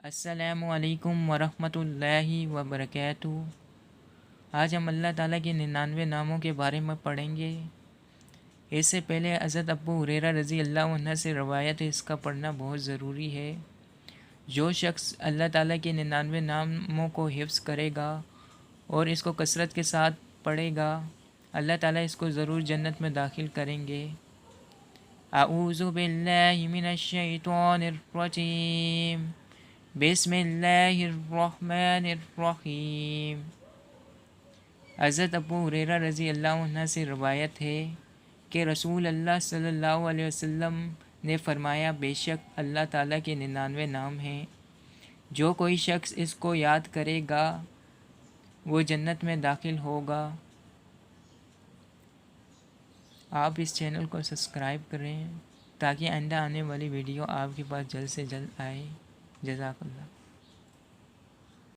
السلام علیکم ورحمۃ اللہ وبرکاتہ۔ آج ہم اللہ تعالیٰ کے 99 ناموں کے بارے میں پڑھیں گے۔ اس سے پہلے حضرت ابو ہریرہ رضی اللہ عنہ سے روایت ہے، اس کا پڑھنا بہت ضروری ہے۔ جو شخص اللہ تعالیٰ کے 99 ناموں کو حفظ کرے گا اور اس کو کثرت کے ساتھ پڑھے گا، اللہ تعالیٰ اس کو ضرور جنت میں داخل کریں گے۔ اعوذ باللہ من الشیطان الرجیم، بسم اللہ الرحمن الرحیم۔ حضرت ابو ہریرہ رضی اللہ عنہ سے روایت ہے کہ رسول اللہ صلی اللہ علیہ وسلم نے فرمایا، بے شک اللہ تعالیٰ کے 99 نام ہیں، جو کوئی شخص اس کو یاد کرے گا وہ جنت میں داخل ہوگا۔ آپ اس چینل کو سبسکرائب کریں تاکہ آئندہ آنے والی ویڈیو آپ کے پاس جلد سے جلد آئے۔ جزاک اللہ۔